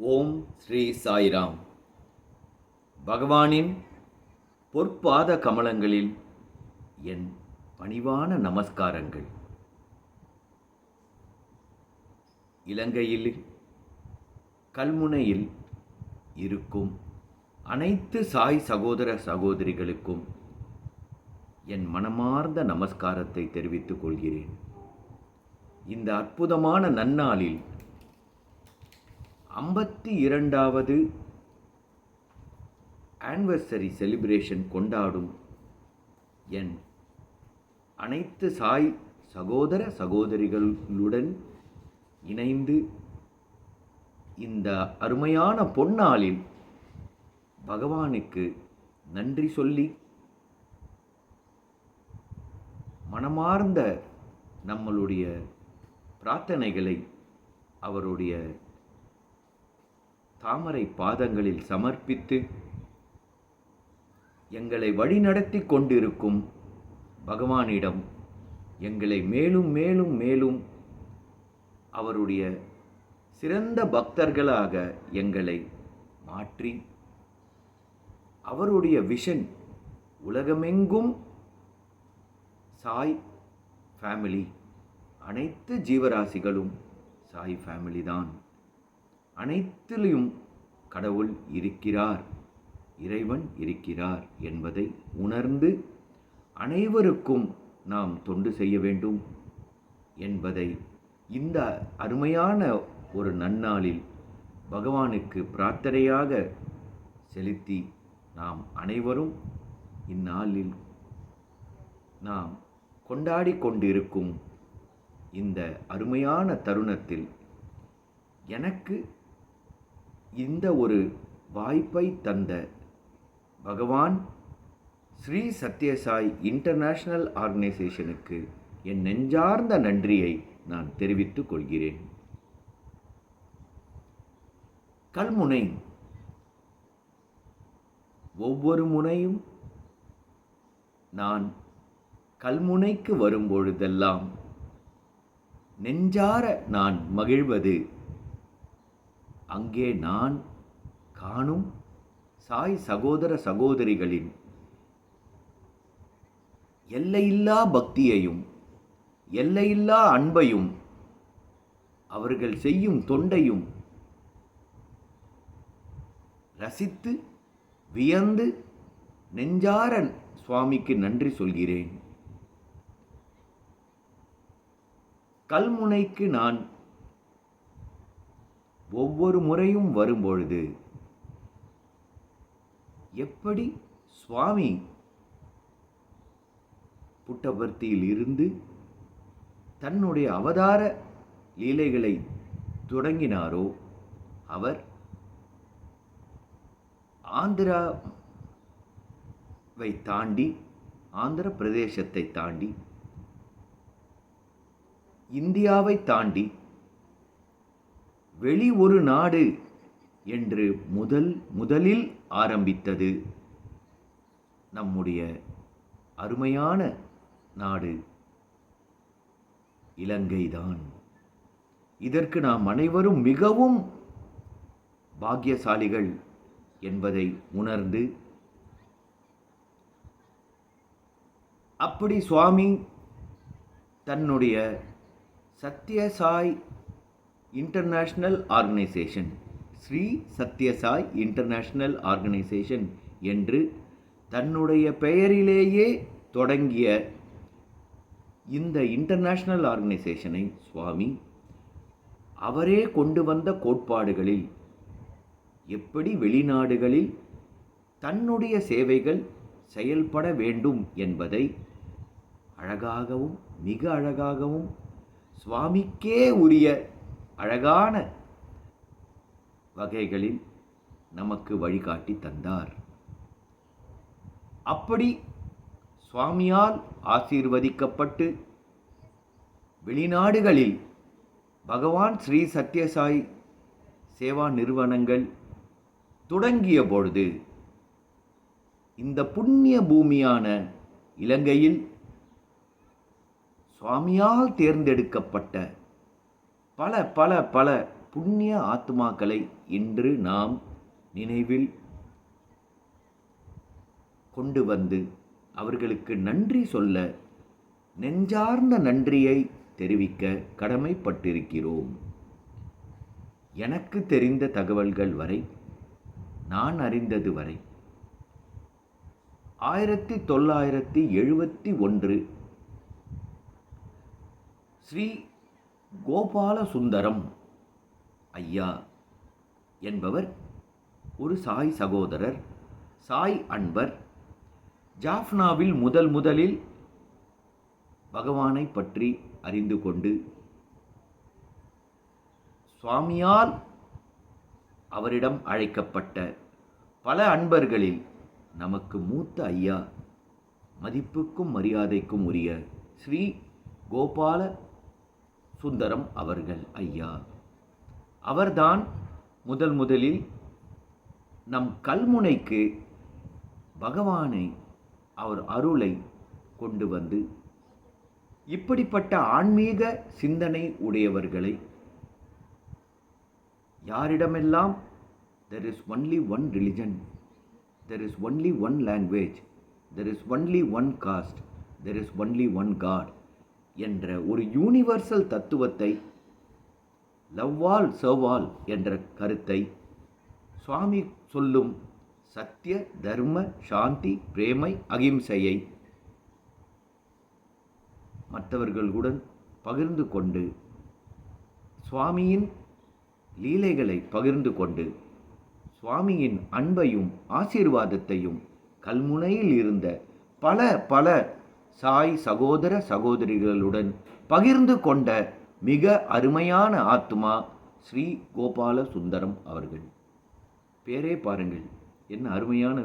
ஓம் ஸ்ரீ சாய்ராம். பகவானின் பொற்பாத கமலங்களில் என் பணிவான நமஸ்காரங்கள். இலங்கையில் கல்முனையில் இருக்கும் அனைத்து சாய் சகோதர சகோதரிகளுக்கும் என் மனமார்ந்த நமஸ்காரத்தை தெரிவித்துக் கொள்கிறேன். இந்த அற்புதமான நன்னாளில் 52வது ஆனிவர்சரி செலிப்ரேஷன் கொண்டாடும் என் அனைத்து சாய் சகோதர சகோதரிகளுடன் இணைந்து இந்த அருமையான பொன்னாளில் பகவானுக்கு நன்றி சொல்லி மனமார்ந்த நம்மளுடைய பிரார்த்தனைகளை அவருடைய தாமரை பாதங்களில் சமர்ப்பித்து எங்களை வழிநடத்தி கொண்டிருக்கும் பகவானிடம் எங்களை மேலும் மேலும் மேலும் அவருடைய சிறந்த பக்தர்களாக எங்களை மாற்றி அவருடைய விஷன் உலகமெங்கும் சாய் ஃபேமிலி, அனைத்து ஜீவராசிகளும் சாய் ஃபேமிலி தான், அனைத்திலும் கடவுள் இருக்கிறார், இறைவன் இருக்கிறார் என்பதை உணர்ந்து அனைவருக்கும் நாம் தொண்டு செய்ய வேண்டும் என்பதை இந்த அருமையான ஒரு நன்னாளில் பகவானுக்கு பிரார்த்தனையாக செலுத்தி நாம் அனைவரும் இந்நாளில் நாம் கொண்டாடி கொண்டிருக்கும் இந்த அருமையான தருணத்தில் எனக்கு இந்த ஒரு வாய்ப்பை தந்த பகவான் ஸ்ரீ சத்யசாய் இன்டர்நேஷனல் ஆர்கனைசேஷனுக்கு என் நெஞ்சார்ந்த நன்றியை நான் தெரிவித்துக் கொள்கிறேன். கல்முனை ஒவ்வொரு முனையும் நான் கல்முனைக்கு வரும்பொழுதெல்லாம் நெஞ்சார நான் மகிழ்வது அங்கே நான் காணும் சாய் சகோதர சகோதரிகளின் எல்லையில்லா பக்தியையும் எல்லையில்லா அன்பையும் அவர்கள் செய்யும் தொண்டையும் ரசித்து வியந்து நெஞ்சார சுவாமிக்கு நன்றி சொல்கிறேன். கல்முனைக்கு நான் ஒவ்வொரு முறையும் வரும்பொழுது எப்படி சுவாமி புட்டபர்த்தியில் இருந்து தன்னுடைய அவதார லீலைகளை தொடங்கினாரோ, அவர் ஆந்திராவை தாண்டி, ஆந்திர பிரதேசத்தை தாண்டி, இந்தியாவை தாண்டி வெளி ஒரு நாடு என்று முதலில் ஆரம்பித்தது நம்முடைய அருமையான நாடு இலங்கைதான். இதற்கு நாம் அனைவரும் மிகவும் பாக்கியசாலிகள் என்பதை உணர்ந்து, அப்படி சுவாமி தன்னுடைய Sathyasai international organisation, Sri Sathyasai international organisation என்று தன்னுடைய பெயரிலேயே தொடங்கிய இந்த இன்டர்நேஷனல் ஆர்கனைசேஷனை சுவாமி அவரே கொண்டு வந்த கோட்பாடுகளில் எப்படி வெளிநாடுகளில் தன்னுடைய சேவைகள் செயல்பட வேண்டும் என்பதை அழகாகவும் மிக அழகாகவும் சுவாமிக்கே உரிய அழகான வகைகளில் நமக்கு வழிகாட்டி தந்தார். அப்படி சுவாமியால் ஆசீர்வதிக்கப்பட்டு வெளிநாடுகளில் பகவான் ஸ்ரீ சத்யசாய் சேவா நிறுவனங்கள் தொடங்கிய பொழுது இந்த புண்ணிய பூமியான இலங்கையில் சுவாமியால் தேர்ந்தெடுக்கப்பட்ட பல பல பல புண்ணிய ஆத்மாக்களை இன்று நாம் நினைவில் கொண்டு வந்து அவர்களுக்கு நன்றி சொல்ல, நெஞ்சார்ந்த நன்றியை தெரிவிக்க கடமைப்பட்டிருக்கிறோம். எனக்கு தெரிந்த தகவல்கள் வரை, நான் அறிந்தது வரை 1971 ஸ்ரீ கோபால சுந்தரம் ஐயா என்பவர் ஒரு சாய் சகோதரர், சாய் அன்பர், ஜாஃப்னாவில் முதலில் பகவானை பற்றி அறிந்து கொண்டு சுவாமியால் அவரிடம் அழைக்கப்பட்ட பல அன்பர்களில் நமக்கு மூத்த ஐயா, மதிப்புக்கும் மரியாதைக்கும் உரிய ஸ்ரீ கோபால சுந்தரம் அவர்கள் ஐயா. அவர்தான் முதலில் நம் கல்முனைக்கு பகவானை, அவர் அருளை கொண்டு வந்து இப்படிப்பட்ட ஆன்மீக சிந்தனை உடையவர்களை, யாரிடமெல்லாம் there is only one religion, there is only one language, there is only one caste, there is only one God என்ற ஒரு யூனிவர்சல் தத்துவத்தை, லவ் ஆல் சர்வ் ஆல் என்ற கருத்தை, சுவாமி சொல்லும் சத்திய தர்ம சாந்தி பிரேமை அகிம்சையை மற்றவர்களுடன் பகிர்ந்து கொண்டு, சுவாமியின் லீலைகளை பகிர்ந்து கொண்டு, சுவாமியின் அன்பையும் ஆசீர்வாதத்தையும் கல்முனையில் இருந்த பல சாய் சகோதர சகோதரிகளுடன் பகிர்ந்து கொண்ட மிக அருமையான ஆத்மா ஸ்ரீ கோபால சுந்தரம் அவர்கள். பேரே பாருங்கள், என்ன அருமையான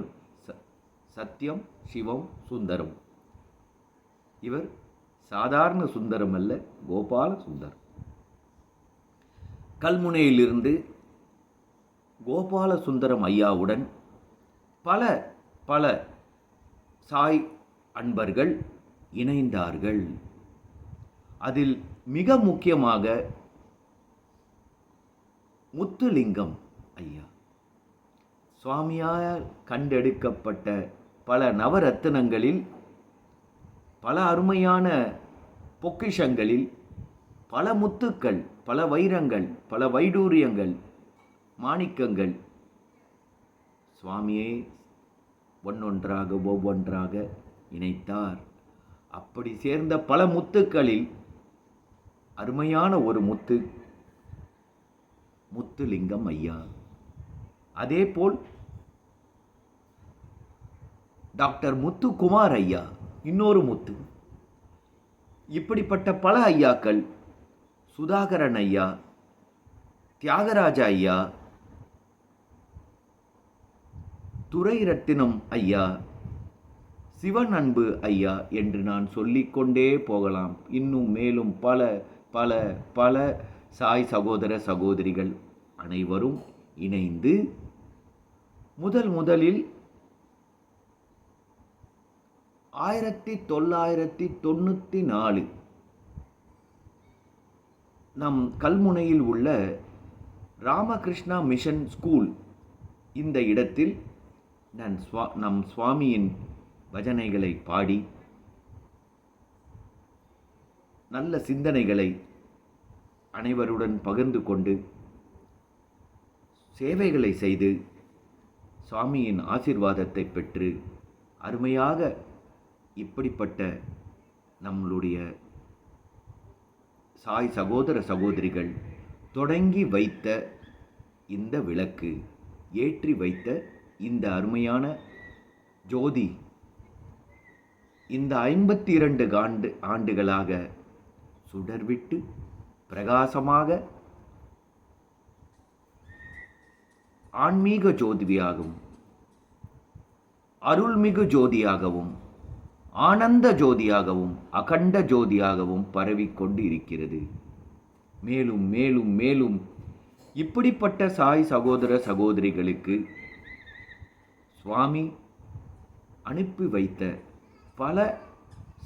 சத்தியம் சிவம் சுந்தரம். இவர் சாதாரண சுந்தரம் அல்ல, கோபால சுந்தரம். கல்முனையிலிருந்து கோபால சுந்தரம் ஐயாவுடன் பல சாய் அன்பர்கள் இணைந்தார்கள். அதில் மிக முக்கியமாக முத்துலிங்கம் ஐயா, சுவாமியால் கண்டெடுக்கப்பட்ட பல நவரத்தினங்களில், பல அருமையான பொக்கிஷங்களில், பல முத்துக்கள், பல வைரங்கள், பல வைடூரியங்கள், மாணிக்கங்கள் சுவாமியே ஒவ்வொன்றாக இணைத்தார். அப்படி சேர்ந்த பல முத்துக்களில் அருமையான ஒரு முத்துலிங்கம் ஐயா. அதேபோல் டாக்டர் முத்துக்குமார் ஐயா, இன்னொரு முத்து. இப்படிப்பட்ட பல ஐயாக்கள், சுதாகரன் ஐயா, தியாகராஜ ஐயா, துரை ரத்தினம் ஐயா, சிவன் அன்பு ஐயா என்று நான் சொல்லிக்கொண்டே போகலாம். இன்னும் மேலும் பல சாய் சகோதர சகோதரிகள் அனைவரும் இணைந்து முதலில் 1994 நம் கல்முனையில் உள்ள ராமகிருஷ்ணா மிஷன் ஸ்கூல், இந்த இடத்தில் நம் சுவாமியின் பஜனைகளை பாடி, நல்ல சிந்தனைகளை அனைவருடன் பகிர்ந்து கொண்டு, சேவைகளை செய்து, சுவாமியின் ஆசீர்வாதத்தை பெற்று, அருமையாக இப்படிப்பட்ட நம்மளுடைய சாய் சகோதர சகோதரிகள் தொடங்கி வைத்த இந்த விளக்கு, ஏற்றி வைத்த இந்த அருமையான ஜோதி, இந்த 52 ஆண்டுகளாக சுடர்விட்டு பிரகாசமாக ஆன்மீக ஜோதியாகவும், அருள்மிகு ஜோதியாகவும், ஆனந்த ஜோதியாகவும், அகண்ட ஜோதியாகவும் பரவிக்கொண்டு இருக்கிறது. மேலும் மேலும் மேலும் இப்படிப்பட்ட சாய் சகோதர சகோதரிகளுக்கு சுவாமி அனுப்பி வைத்த பல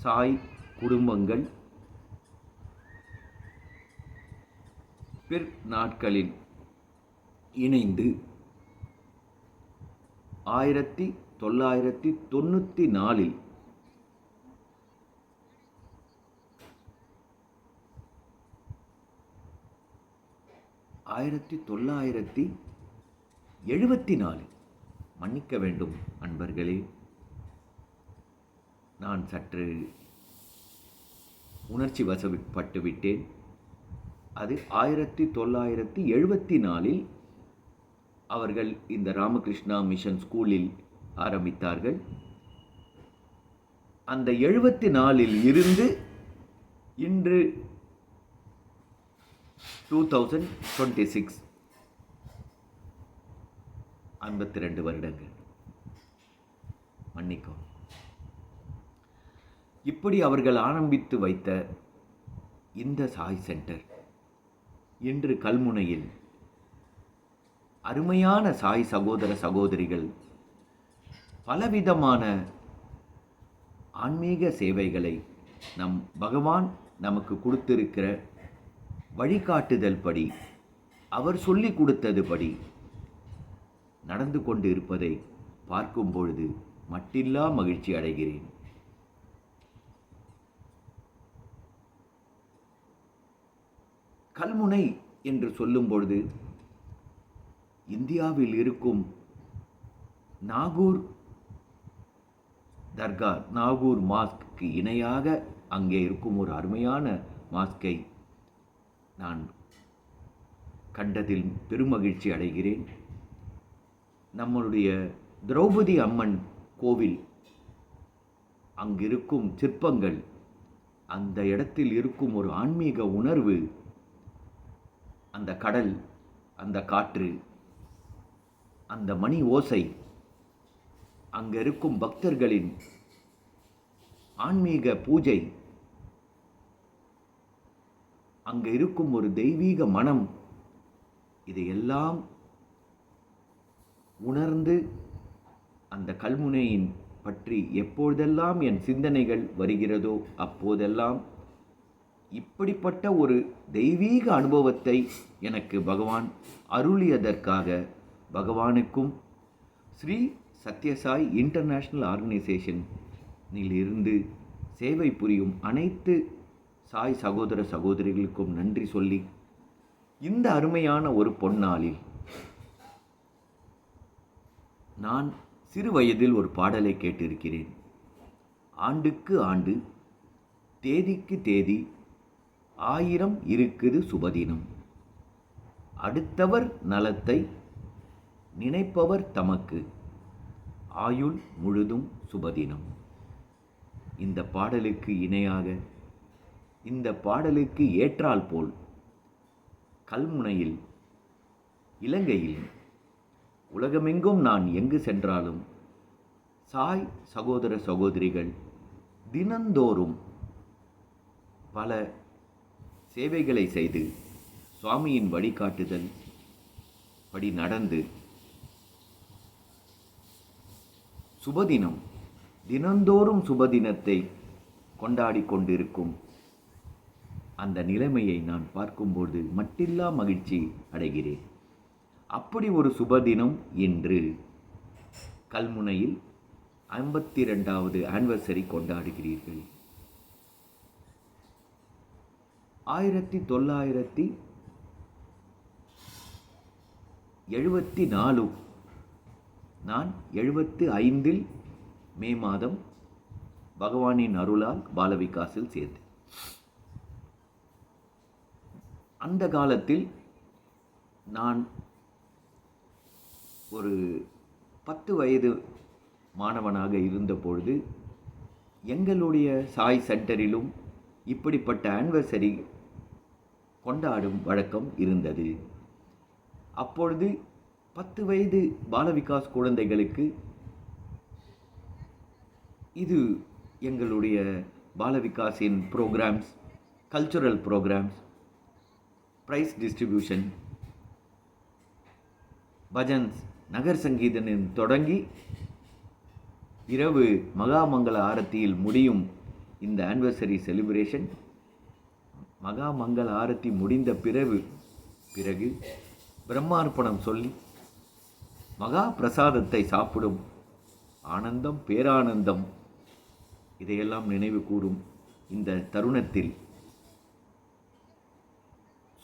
சாய் குடும்பங்கள் பிற்நாட்களில் இணைந்து 1994 1974 மன்னிக்க வேண்டும் அன்பர்களே, நான் சற்று உணர்ச்சி வசப்பட்டு விட்டேன். அது 1974 அவர்கள் இந்த ராமகிருஷ்ணா மிஷன் ஸ்கூலில் ஆரம்பித்தார்கள். அந்த 74 இருந்து இன்று 2026 52 வருடங்கள். மன்னிக்கும். இப்படி அவர்கள் ஆரம்பித்து வைத்த இந்த சாய் சென்டர் இன்று கல்முனையில் அருமையான சாய் சகோதர சகோதரிகள் பலவிதமான ஆன்மீக சேவைகளை நம் பகவான் நமக்கு கொடுத்திருக்கிற வழிகாட்டுதல் படி, அவர் சொல்லி கொடுத்தது படி நடந்து கொண்டு இருப்பதை பார்க்கும் பொழுது மட்டில்லா மகிழ்ச்சி அடைகிறேன். கல்முனை என்று சொல்லும் பொழுது இந்தியாவில் இருக்கும் நாகூர் தர்கா, நாகூர் மாஸ்க்கு இணையாக அங்கே இருக்கும் ஒரு அருமையான மாஸ்கை நான் கண்டதில் பெருமகிழ்ச்சி அடைகிறேன். நம்மளுடைய திரௌபதி அம்மன் கோவில், அங்கிருக்கும் சிற்பங்கள், அந்த இடத்தில் இருக்கும் ஒரு ஆன்மீக உணர்வு, அந்த கடல், அந்த காற்று, அந்த மணி ஓசை, அங்கே இருக்கும் பக்தர்களின் ஆன்மீக பூஜை, அங்கே இருக்கும் ஒரு தெய்வீக மனம், இதையெல்லாம் உணர்ந்து அந்த கல்முனையின் பற்றி எப்பொழுதெல்லாம் என் சிந்தனைகள் வருகிறதோ அப்போதெல்லாம் இப்படிப்பட்ட ஒரு தெய்வீக அனுபவத்தை எனக்கு பகவான் அருளியதற்காக பகவானுக்கும் ஸ்ரீ சத்யசாய் இன்டர்நேஷ்னல் ஆர்கனைசேஷனில் இருந்து சேவை புரியும் அனைத்து சாய் சகோதர சகோதரிகளுக்கும் நன்றி சொல்லி, இந்த அருமையான ஒரு பொன்னாளில் நான் சிறு வயதில் ஒரு பாடலை கேட்டிருக்கிறேன். ஆண்டுக்கு ஆண்டு, தேதிக்கு தேதி, 1000 இருக்குது சுபதினம், அடுத்தவர் நலத்தை நினைப்பவர் தமக்கு, ஆயுள் முழுதும் சுபதினம். இந்த பாடலுக்கு இணையாக, இந்த பாடலுக்கு ஏற்றால் போல் கல்முனையில், இலங்கையில், உலகமெங்கும் நான் எங்கு சென்றாலும் சாய் சகோதர சகோதரிகள் தினந்தோறும் பல சேவைகளை செய்து சுவாமியின் வழிகாட்டுதல் படி நடந்து சுபதினம், தினந்தோறும் சுபதினத்தை கொண்டாடி கொண்டிருக்கும் அந்த நிலைமையை நான் பார்க்கும்போது மட்டில்லா மகிழ்ச்சி அடைகிறேன். அப்படி ஒரு சுபதினம் இன்று கல்முனையில் 52வது ஆனிவர்சரி கொண்டாடுகிறீர்கள். 1974 நான் 75 மே மாதம் பகவானின் அருளால் பாலவிகாஸில் சேர்ந்தேன். அந்த காலத்தில் நான் ஒரு 10 வயது மாணவனாக இருந்தபொழுது எங்களுடைய சாய் சென்டரிலும் இப்படிப்பட்ட ஆனிவர்சரி கொண்டாடும் வழக்கம் இருந்தது. அப்பொழுது 10 வயது பாலவிகாஸ் குழந்தைகளுக்கு இது எங்களுடைய பாலவிகாஸின் programs, cultural programs, prize distribution, bhajans, நகர் சங்கீதனின் தொடங்கி இரவு மகாமங்கள ஆரத்தியில் முடியும் இந்த ஆனிவர்சரி செலிப்ரேஷன். மகாமங்கள ஆரத்தி முடிந்த பிறகு பிறகு பிரம்மார்ப்பணம் சொல்லி மகா பிரசாதத்தை சாப்பிடும் ஆனந்தம், பேரானந்தம், இதையெல்லாம் நினைவு கூறும் இந்த தருணத்தில்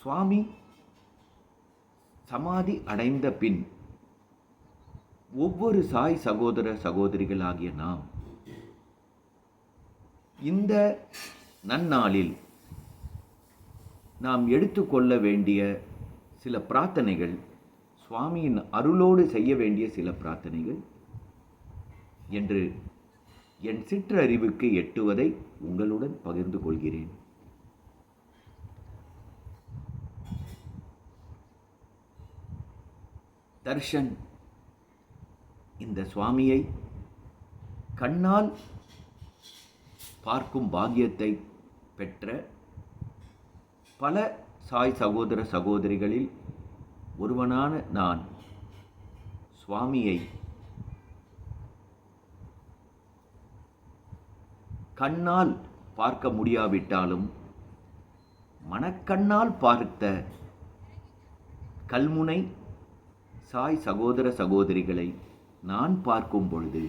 சுவாமி சமாதி அடைந்த பின் ஒவ்வொரு சாய் சகோதர சகோதரிகளாகிய நாம் இந்த நன்னாளில் நாம் எடுத்துக்கொள்ள வேண்டிய சில பிரார்த்தனைகள், சுவாமியின் அருளோடு செய்ய வேண்டிய சில பிரார்த்தனைகள் என்று என் சிற்றறிவுக்கு எட்டுவதை உங்களுடன் பகிர்ந்து கொள்கிறேன். தர்ஷன், இந்த சுவாமியை கண்ணால் பார்க்கும் பாக்கியத்தை பெற்ற பல சாய் சகோதர சகோதரிகளில் ஒருவனான நான் சுவாமியை கண்ணால் பார்க்க முடியாவிட்டாலும் மனக்கண்ணால் பார்த்த கல்முனை சாய் சகோதர சகோதரிகளை நான் பார்க்கும் பொழுது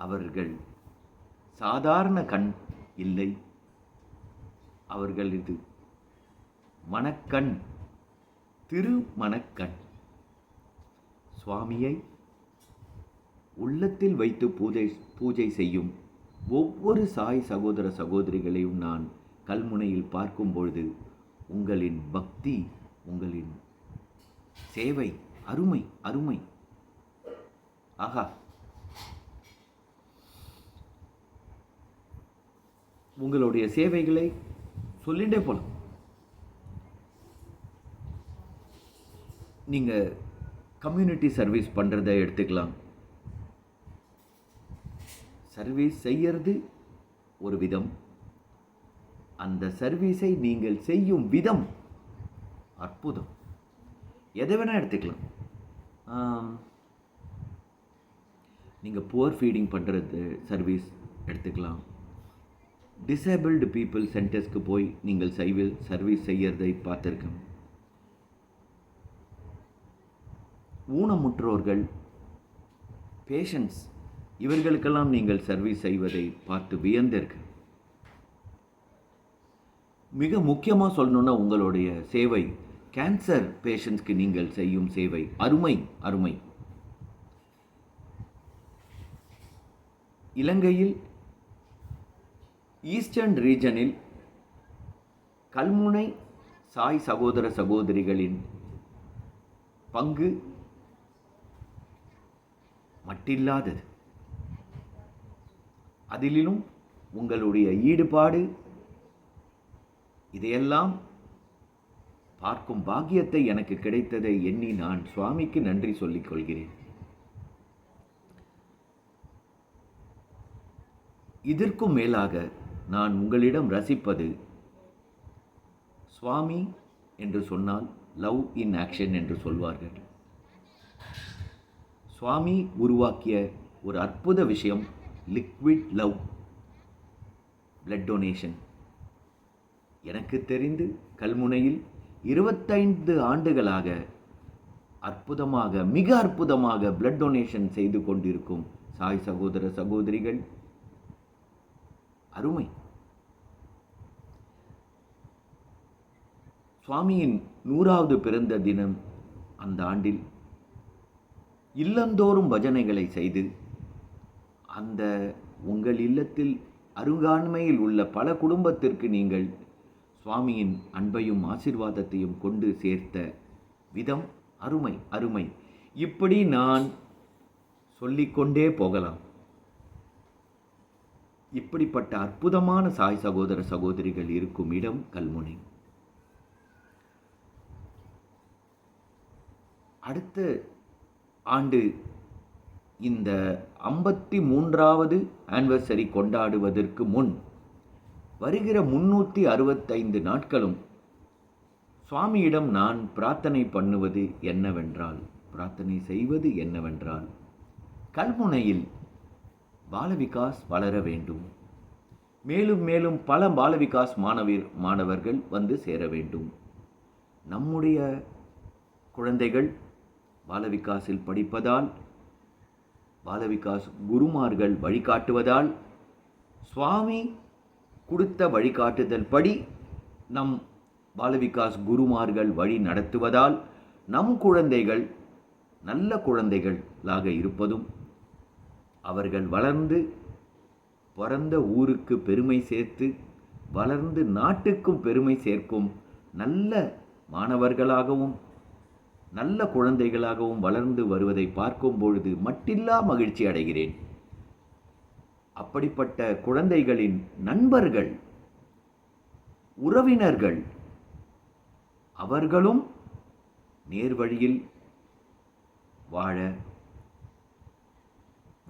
அவர்கள் சாதாரண கண் இல்லை, அவர்கள் இது மனக்கண், திருமணக்கண். சுவாமியை உள்ளத்தில் வைத்து பூஜை செய்யும் ஒவ்வொரு சாய் சகோதர சகோதரிகளையும் நான் கல்முனையில் பார்க்கும் பொழுது உங்களின் பக்தி, உங்களின் சேவை அருமை அருமை. ஆகா, உங்களுடைய சேவைகளை சொல்லிட்டே போகலாம். நீங்கள் கம்யூனிட்டி சர்வீஸ் பண்ணுறதை எடுத்துக்கலாம். சர்வீஸ் செய்யறது ஒரு விதம், அந்த சர்வீஸை நீங்கள் செய்யும் விதம் அற்புதம். எதை வேணால் எடுத்துக்கலாம். நீங்கள் புவர் ஃபீடிங் பண்ணுறது சர்வீஸ் எடுத்துக்கலாம். டிசேபிள்டு பீப்புள் சென்டர்ஸ்க்கு போய் நீங்கள் சர்வீஸ் செய்யறதை பார்த்துருக்கேன். ஊனமுற்றோர்கள், பேஷண்ட்ஸ், இவர்களுக்கெல்லாம் நீங்கள் சர்வீஸ் செய்வதை பார்த்து வியந்திருக்கு. மிக முக்கியமாக சொல்லணுன்னா உங்களுடைய சேவை, கேன்சர் பேஷண்ட்ஸ்க்கு நீங்கள் செய்யும் சேவை அருமை அருமை. இலங்கையில் ஈஸ்டர்ன் ரீஜனில் கல்முனை சாய் சகோதர சகோதரிகளின் பங்கு மட்டில்லாதது. அதிலும் உங்களுடைய ஈடுபாடு, இதையெல்லாம் பார்க்கும் பாக்கியத்தை எனக்கு கிடைத்ததை எண்ணி நான் சுவாமிக்கு நன்றி சொல்லிக் கொள்கிறேன். இதற்கும் மேலாக நான் உங்களிடம் ரசிப்பது, சுவாமி என்று சொன்னால் லவ் இன் ஆக்ஷன் என்று சொல்வார்கள். சுவாமி உருவாக்கிய ஒரு அற்புத விஷயம் லிக்விட் லவ், பிளட் டொனேஷன். எனக்கு தெரிந்து கல்முனையில் 25 ஆண்டுகளாக அற்புதமாக, மிக அற்புதமாக பிளட் டொனேஷன் செய்து கொண்டிருக்கும் சாய் சகோதர சகோதரிகள் அருமை. சுவாமியின் 100வது பிறந்த தினம் அந்த ஆண்டில் இல்லந்தோறும் பஜனைகளை செய்து அந்த உங்கள் இல்லத்தில் அருகாண்மையில் உள்ள பல குடும்பத்திற்கு நீங்கள் சுவாமியின் அன்பையும் ஆசீர்வாதத்தையும் கொண்டு சேர்த்த விதம் அருமை அருமை. இப்படி நான் சொல்லிக்கொண்டே போகலாம். இப்படிப்பட்ட அற்புதமான சாய் சகோதர சகோதரிகள் இருக்கும் இடம் கல்முனை. அடுத்த ஆண்டு இந்த 53வது ஆனிவர்சரி கொண்டாடுவதற்கு முன் வருகிற 365 நாட்களும் சுவாமியிடம் நான் பிரார்த்தனை செய்வது என்னவென்றால் கல்முனையில் பாலவிகாஸ் வளர வேண்டும், மேலும் மேலும் பல பாலவிகாஸ் மாணவர்கள் வந்து சேர வேண்டும். நம்முடைய குழந்தைகள் பாலவிகாஸில் படிப்பதால், பாலவிகாஸ் குருமார்கள் வழிகாட்டுவதால், சுவாமி கொடுத்த வழிகாட்டுதல் படி நம் பாலவிகாஸ் குருமார்கள் வழி நடத்துவதால் நம் குழந்தைகள் நல்ல குழந்தைகளாக இருப்பதும், அவர்கள் வளர்ந்து பிறந்த ஊருக்கு பெருமை சேர்த்து வளர்ந்து நாட்டுக்கும் பெருமை சேர்க்கும் நல்ல மாணவர்களாகவும் நல்ல குழந்தைகளாகவும் வளர்ந்து வருவதை பார்க்கும் பொழுது மட்டில்லா மகிழ்ச்சி அடைகிறேன். அப்படிப்பட்ட குழந்தைகளின் நண்பர்கள், உறவினர்கள், அவர்களும் நேர்வழியில் வாழ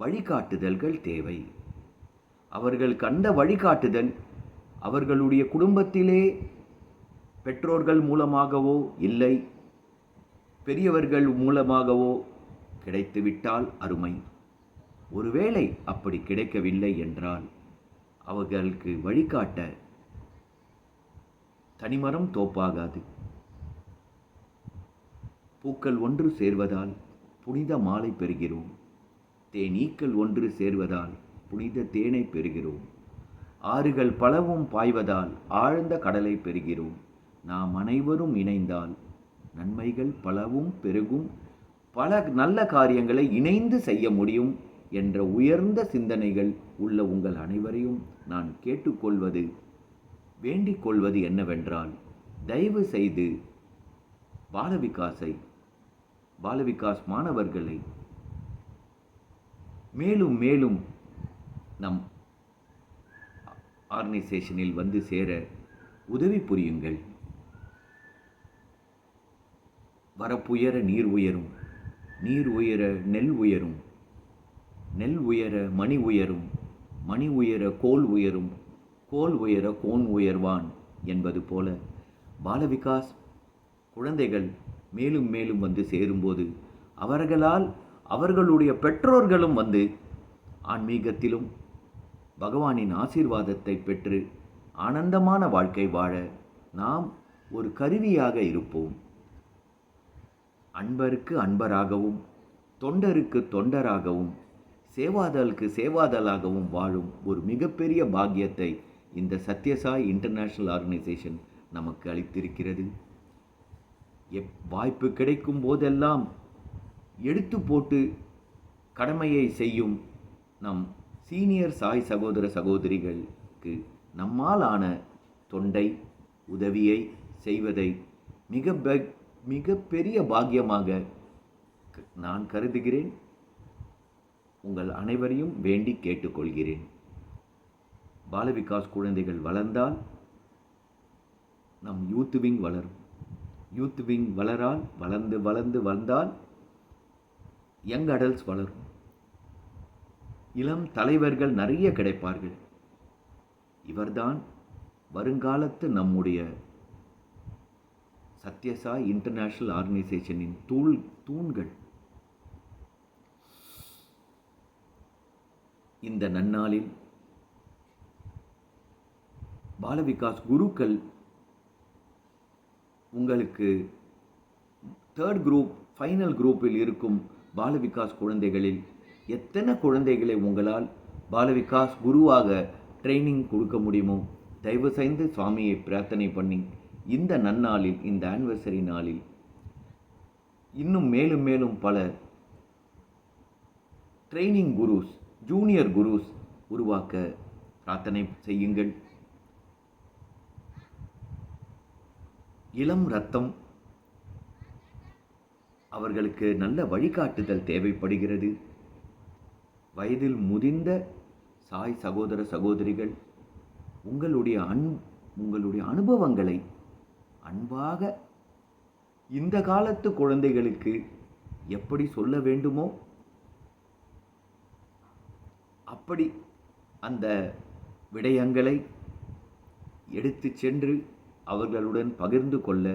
வழிகாட்டுதல்கள் தேவை. அவர்கள் கண்ட வழிகாட்டுதல் அவர்களுடைய குடும்பத்திலே பெற்றோர்கள் மூலமாகவோ இல்லை பெரியவர்கள் மூலமாகவோ கிடைத்துவிட்டால் அருமை. ஒருவேளை அப்படி கிடைக்கவில்லை என்றால் அவர்களுக்கு வழிகாட்ட தனிமரம் தோப்பாகாது. பூக்கள் ஒன்று சேர்வதால் புனித மாலை பெறுகிறோம். தேனீக்கள் ஒன்று சேர்வதால் புனித தேனை பெறுகிறோம். ஆறுகள் பலவும் பாய்வதால் ஆழ்ந்த கடலை பெறுகிறோம். நாம் அனைவரும் இணைந்தால் நன்மைகள் பலவும் பெருகும். பல நல்ல காரியங்களை இணைந்து செய்ய முடியும் என்ற உயர்ந்த சிந்தனைகள் உள்ள உங்கள் அனைவரையும் நான் கேட்டுக்கொள்வது, வேண்டிக் கொள்வது என்னவென்றால், தயவு செய்து பாலவிகாஸ் மாணவர்களை மேலும் மேலும் நம் ஆர்கனைசேஷனில் வந்து சேர உதவி புரியுங்கள். வரப்புயர நீர் உயரும், நீர் உயர நெல் உயரும், நெல் உயர மணி உயரும், மணி உயர கோல் உயரும், கோல் உயர கோன் உயர்வான் என்பது போல பாலவிகாஸ் குழந்தைகள் மேலும் மேலும் வந்து சேரும்போது அவர்களால் அவர்களுடைய பெற்றோர்களும் வந்து ஆன்மீகத்திலும் பகவானின் ஆசீர்வாதத்தை பெற்று ஆனந்தமான வாழ்க்கை வாழ நாம் ஒரு கருவியாக இருப்போம். அன்பருக்கு அன்பராகவும், தொண்டருக்கு தொண்டராகவும், சேவாதலுக்கு சேவாதலாகவும் வாழும் ஒரு மிகப்பெரிய பாக்கியத்தை இந்த சத்யசாய் இன்டர்நேஷனல் ஆர்கனைசேஷன் நமக்கு அளித்திருக்கிறது. வாய்ப்பு கிடைக்கும் போதெல்லாம் எடுத்து போட்டு கடமையை செய்யும் நம் சீனியர் சாய் சகோதர சகோதரிகளுக்கு நம்மால் ஆன தொண்டை உதவியை செய்வதை மிக பெரிய பாக்கியமாக நான் கருதுகிறேன். உங்கள் அனைவரையும் வேண்டி கேட்டுக்கொள்கிறேன். பாலவிகாஸ் குழந்தைகள் வளர்ந்தால் நம் யூத் விங் வளரும். யூத் விங் வளரால் வளர்ந்து வந்தால் யங் அடல்ட்ஸ் வளரும். இளம் தலைவர்கள் நிறைய கிடைப்பார்கள். இவர்தான் வருங்காலத்து நம்முடைய சத்யசாய் இன்டர்நேஷனல் ஆர்கனைசேஷனின் தூண்கள். இந்த நன்னாளில் பாலவிகாஸ் குருக்கள் உங்களுக்கு தேர்ட் குரூப், ஃபைனல் குரூப்பில் இருக்கும் பாலவிகாஸ் குழந்தைகளில் எத்தனை குழந்தைகளை உங்களால் பாலவிகாஸ் குருவாக ட்ரைனிங் கொடுக்க முடியுமோ தயவு செய்து சுவாமியை பிரார்த்தனை பண்ணி இந்த நன்னாளில், இந்த ஆனிவர்சரி நாளில் இன்னும் மேலும் மேலும் பல ட்ரைனிங் குருஸ், ஜூனியர் குருஸ் உருவாக்க பிரார்த்தனை செய்யுங்கள். இளம் ரத்தம் அவர்களுக்கு நல்ல வழிகாட்டுதல் தேவைப்படுகிறது. வயதில் முதிர்ந்த சாய் சகோதர சகோதரிகள் உங்களுடைய அனுபவங்களை அன்பாக இந்த காலத்து குழந்தைகளுக்கு எப்படி சொல்ல வேண்டுமோ அப்படி அந்த விடயங்களை எடுத்து சென்று அவர்களுடன் பகிர்ந்து கொள்ள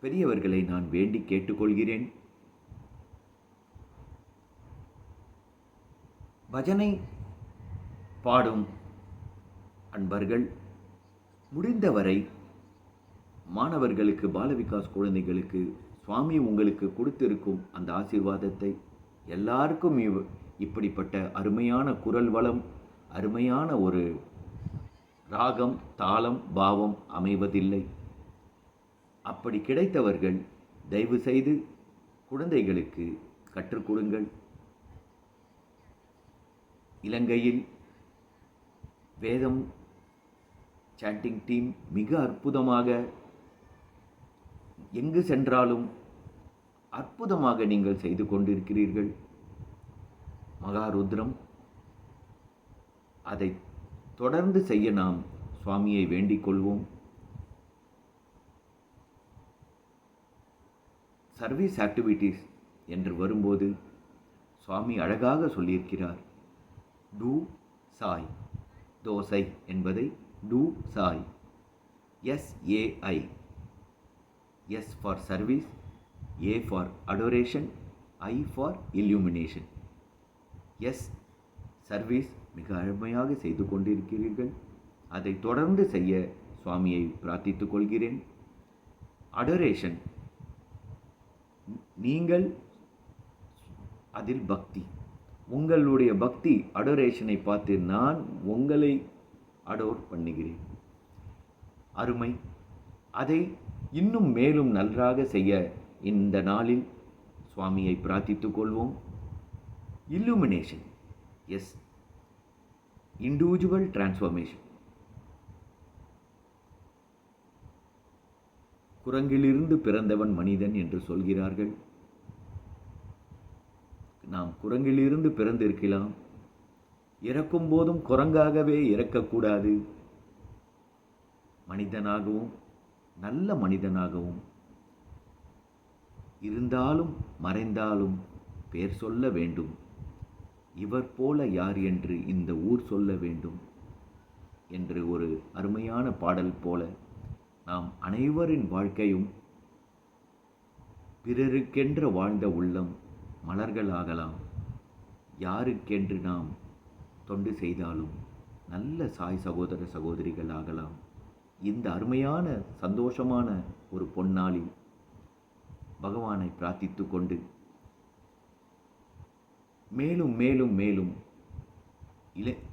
பெரியவர்களை நான் வேண்டி கேட்டுக்கொள்கிறேன். பஜனை பாடும் அன்பர்கள் முடிந்தவரை மாணவர்களுக்கு, பால விகாஸ் குழந்தைகளுக்கு சுவாமி உங்களுக்கு கொடுத்திருக்கும் அந்த ஆசீர்வாதத்தை எல்லாருக்கும் இப்படிப்பட்ட அருமையான குரல் வளம், அருமையான ஒரு ராகம், தாளம், பாவம் அமைவதில்லை. அப்படி கிடைத்தவர்கள் தயவு செய்து குழந்தைகளுக்கு கற்றுக் கொடுங்கள். இலங்கையில் வேதம் சாண்டிங் டீம் மிக அற்புதமாக, எங்கு சென்றாலும் அற்புதமாக நீங்கள் செய்து கொண்டிருக்கிறீர்கள். மகாருத்ரம் அதை தொடர்ந்து செய்ய நாம் சுவாமியை வேண்டிக் கொள்வோம். சர்வீஸ் ஆக்டிவிட்டீஸ் என்று வரும்போது சுவாமி அழகாக சொல்லியிருக்கிறார். டூ சாய், தோசை என்பதை do Sai, SAI, S for service, A for adoration, I for illumination. Service மிக அருமையாக செய்து கொண்டிருக்கிறீர்கள். அதை தொடர்ந்து செய்ய சுவாமியை பிரார்த்தித்துக் கொள்கிறேன். அடோரேஷன், நீங்கள் அதில் பக்தி, உங்களுடைய பக்தி அடோரேஷனை பார்த்து நான் உங்களை அடோர் பண்ணுகிறேன். அருமை. அதை இன்னும் மேலும் நன்றாக செய்ய இந்த நாளில் சுவாமியை பிரார்த்தித்துக் கொள்வோம். Illumination, individual transformation. குரங்கிலிருந்து பிறந்தவன் மனிதன் என்று சொல்கிறார்கள். நாம் குரங்கிலிருந்து பிறந்திருக்கலாம். இறக்கும் போதும் குரங்காகவே இறக்கக்கூடாது. மனிதனாகவும், நல்ல மனிதனாகவும் இருந்தாலும் மறைந்தாலும் பேர் சொல்ல வேண்டும். இவர் போல யார் என்று இந்த ஊர் சொல்ல வேண்டும் என்று ஒரு அருமையான பாடல் போல நாம் அனைவரின் வாழ்க்கையும் பிறருக்கென்று வாழ்ந்த உள்ளம் மலர்களாகலாம். யாருக்கென்று நாம் தொண்டு செய்தாலும் நல்ல சாய் சகோதர சகோதரிகள் ஆகலாம். இந்த அருமையான சந்தோஷமான ஒரு பொன்னாளில் பகவானை பிரார்த்தித்து கொண்டு மேலும் மேலும் மேலும்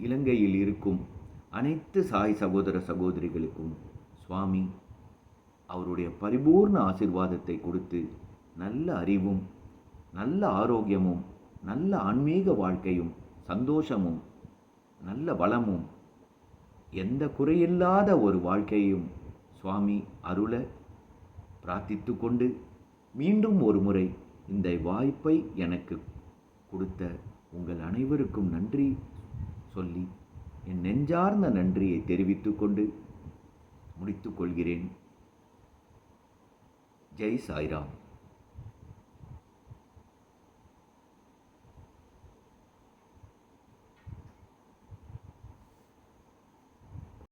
இலங்கையில் இருக்கும் அனைத்து சாய் சகோதர சகோதரிகளுக்கும் சுவாமி அவருடைய பரிபூர்ண ஆசீர்வாதத்தை கொடுத்து நல்ல அறிவும், நல்ல ஆரோக்கியமும், நல்ல ஆன்மீக வாழ்க்கையும், சந்தோஷமும், நல்ல வளமும், எந்த குறையில்லாத ஒரு வாழ்க்கையும் சுவாமி அருள பிரார்த்தித்து கொண்டு மீண்டும் ஒரு முறை இந்த வாய்ப்பை எனக்கு கொடுத்த உங்கள் அனைவருக்கும் நன்றி சொல்லி என் நெஞ்சார்ந்த நன்றியை தெரிவித்துக் கொண்டு முடித்துக் கொள்கிறேன். ஜெய் சாய்ராம்.